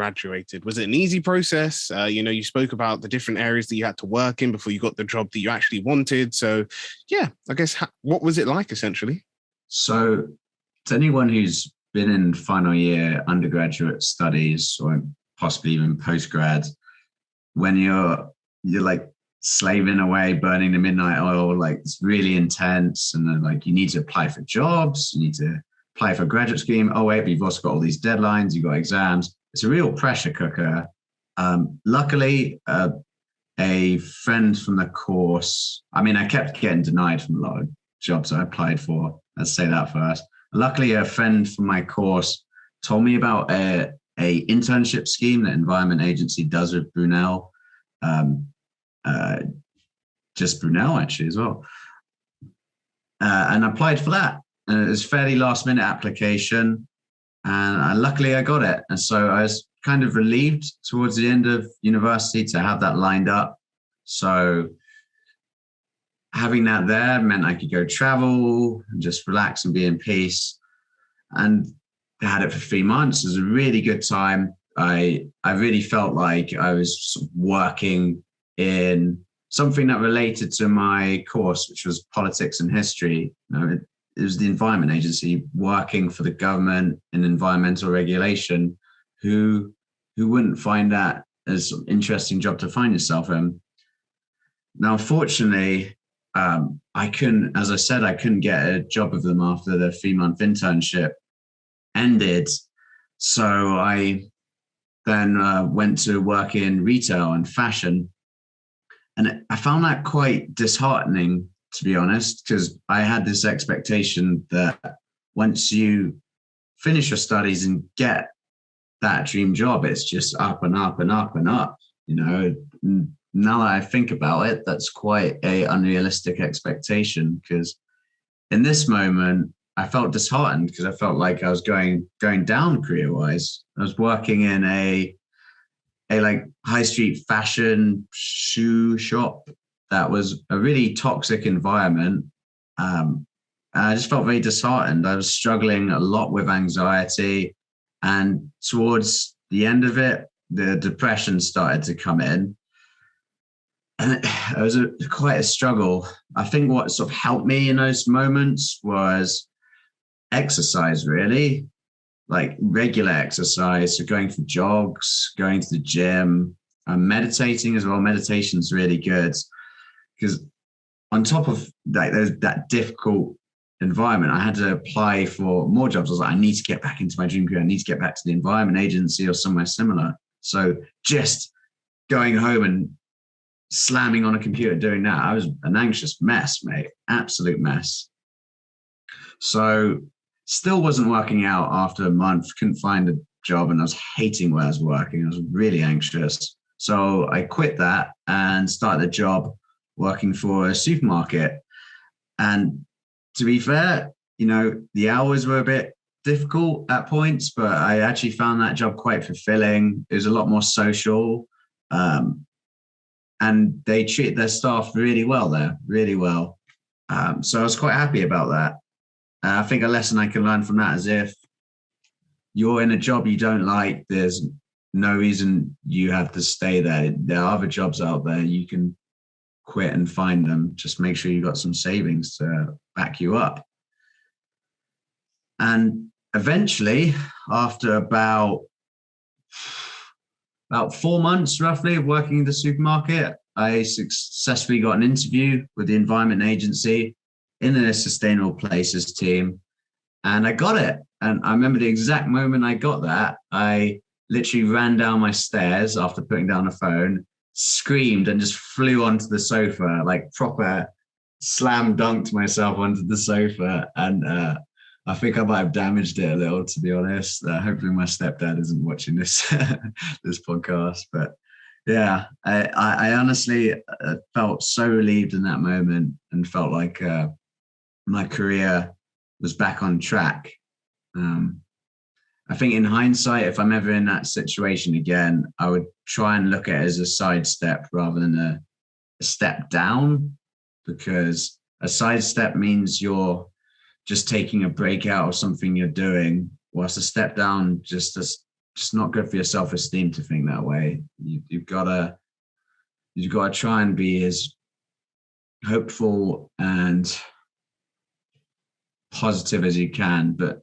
graduated? Was it an easy process? You spoke about the different areas that you had to work in before you got the job that you actually wanted. So, yeah, I guess, what was it like, essentially? So, to anyone who's been in final year undergraduate studies or possibly even postgrad, when you're like slaving away, burning the midnight oil, like it's really intense, and then like you need to apply for jobs, you need to apply for a graduate scheme. Oh wait, but you've also got all these deadlines, you've got exams. It's a real pressure cooker. Luckily, a friend from the course, I mean, I kept getting denied from a lot of jobs I applied for. Let's say that first. Luckily, a friend from my course told me about a internship scheme that Environment Agency does with Brunel, just Brunel actually as well, and I applied for that. And it was a fairly last minute application, and luckily I got it. And so I was kind of relieved towards the end of university to have that lined up. So having that there meant I could go travel and just relax and be in peace. And I had it for 3 months. It was a really good time. I really felt like I was sort of working in something that related to my course, which was politics and history. It was the Environment Agency working for the government in environmental regulation. Who wouldn't find that as an interesting job to find yourself in? Now, fortunately, I couldn't, as I said, I couldn't get a job with them after the 3-month internship ended. So I then went to work in retail and fashion. And I found that quite disheartening, to be honest, because I had this expectation that once you finish your studies and get that dream job, it's just up and up and up and up. Now that I think about it, that's quite an unrealistic expectation, because in this moment, I felt disheartened because I felt like I was going down career-wise. I was working in a like high street fashion shoe shop that was a really toxic environment. And I just felt very disheartened. I was struggling a lot with anxiety, and towards the end of it, the depression started to come in. And it was quite a struggle. I think what sort of helped me in those moments was exercise, really, like regular exercise. So going for jogs, going to the gym, and meditating as well. Meditation's really good, because on top of that difficult environment, I had to apply for more jobs. I was like, I need to get back into my dream career. I need to get back to the Environment Agency or somewhere similar. So just going home and slamming on a computer doing that, I was an anxious mess, mate. Absolute mess. So still wasn't working out after a month, couldn't find a job, and I was hating where I was working. I was really anxious. So I quit that and started a job working for a supermarket. And to be fair, the hours were a bit difficult at points, but I actually found that job quite fulfilling. It was a lot more social. And they treat their staff really well there, really well. So I was quite happy about that. I think a lesson I can learn from that is if you're in a job you don't like, there's no reason you have to stay there. There are other jobs out there. You can quit and find them. Just make sure you've got some savings to back you up. And eventually, after about 4 months roughly of working in the supermarket, I successfully got an interview with the Environment Agency in the Sustainable Places team, and I got it. And I remember the exact moment I got that, I literally ran down my stairs after putting down the phone, screamed, and just flew onto the sofa, like proper slam dunked myself onto the sofa. And I think I might have damaged it a little, to be honest. Hopefully my stepdad isn't watching this this podcast. But yeah, I honestly felt so relieved in that moment and felt like my career was back on track. I think in hindsight, if I'm ever in that situation again, I would try and look at it as a sidestep rather than a step down, because a sidestep means you're just taking a break out of something you're doing, whilst a step down just just not good for your self-esteem to think that way. You've got to try and be as hopeful and positive as you can, but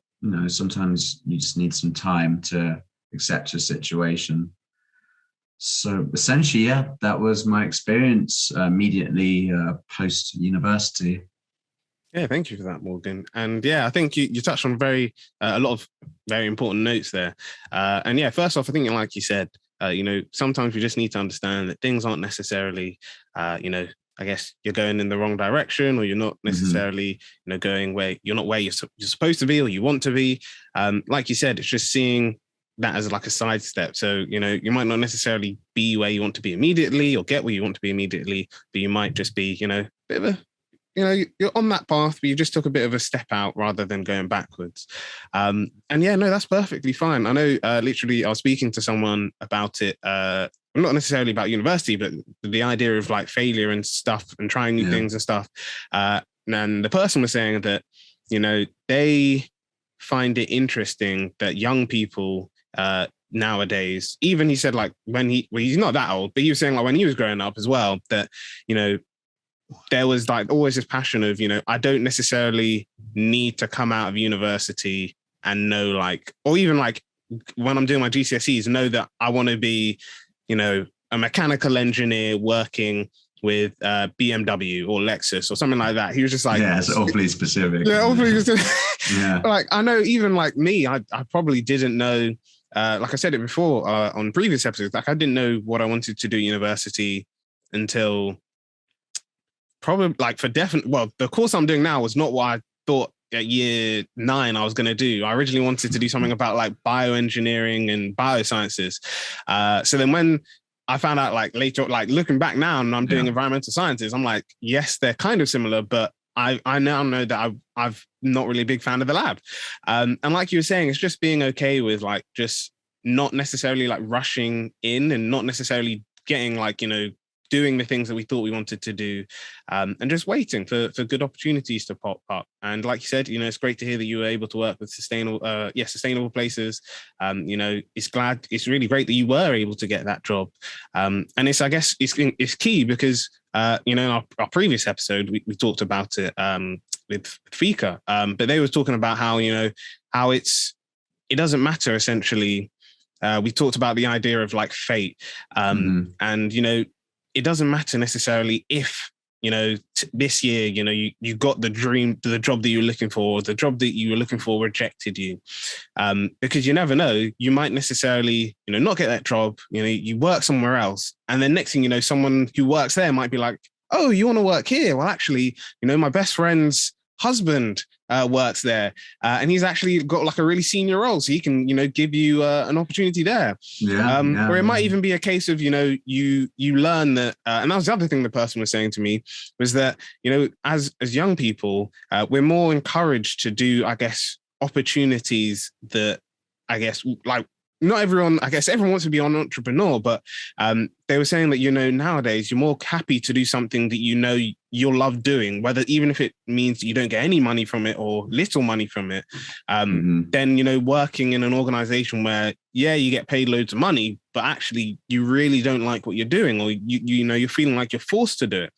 sometimes you just need some time to accept your situation. So essentially, yeah, that was my experience immediately post university. Yeah, thank you for that, Morgan. And yeah, I think you touched on a lot of very important notes there. And yeah, first off, I think like you said, sometimes we just need to understand that things aren't necessarily, I guess you're going in the wrong direction, or you're not necessarily, going where you're supposed to be or you want to be. Like you said, it's just seeing that as like a sidestep. So, you might not necessarily be where you want to be immediately or get where you want to be immediately, but you might just be, a bit of a, you're on that path, but you just took a bit of a step out rather than going backwards. And yeah, no, that's perfectly fine. I know literally I was speaking to someone about it, not necessarily about university, but the idea of like failure and stuff and trying new things and stuff. And the person was saying that, they find it interesting that young people nowadays, even he said like he's not that old, but he was saying like when he was growing up as well, that, there was like always this passion of, I don't necessarily need to come out of university and know like, or even like when I'm doing my GCSEs, know that I want to be, a mechanical engineer working with BMW or Lexus or something like that. He was just like, yeah, it's awfully specific. Yeah, awfully specific. Yeah. Like I know even like me, I probably didn't know, like I said it before on previous episodes, like I didn't know what I wanted to do at university until probably like the course I'm doing now was not what I thought at year 9 I was going to do. I originally wanted to do something about like bioengineering and biosciences. So then when I found out like later, like looking back now and I'm doing environmental sciences, I'm like, yes, they're kind of similar, but I now know that I've not really a big fan of the lab. And like you were saying, it's just being okay with like, just not necessarily like rushing in and not necessarily getting like, doing the things that we thought we wanted to do, and just waiting for good opportunities to pop up. And like you said, it's great to hear that you were able to work with sustainable places. It's really great that you were able to get that job. And I guess it's key because, in our previous episode, we talked about it with Fika, but they were talking about how, how it doesn't matter essentially. We talked about the idea of like fate, and, it doesn't matter necessarily if, this year, you got the job that you were looking for, or the job that you were looking for rejected you. Because you never know, you might necessarily, not get that job, you work somewhere else. And then next thing you know, someone who works there might be like, oh, you want to work here? Well, actually, my best friend's husband works there, and he's actually got like a really senior role, so he can give you an opportunity there. Or it might even be a case of you learn that, and that was the other thing the person was saying to me, was that as young people, we're more encouraged to do, I guess, opportunities that, I guess, like not everyone, I guess everyone wants to be an entrepreneur, but they were saying that, nowadays you're more happy to do something that you'll love doing, whether even if it means you don't get any money from it or little money from it, then, working in an organization where, you get paid loads of money, but actually you really don't like what you're doing, or you're feeling like you're forced to do it.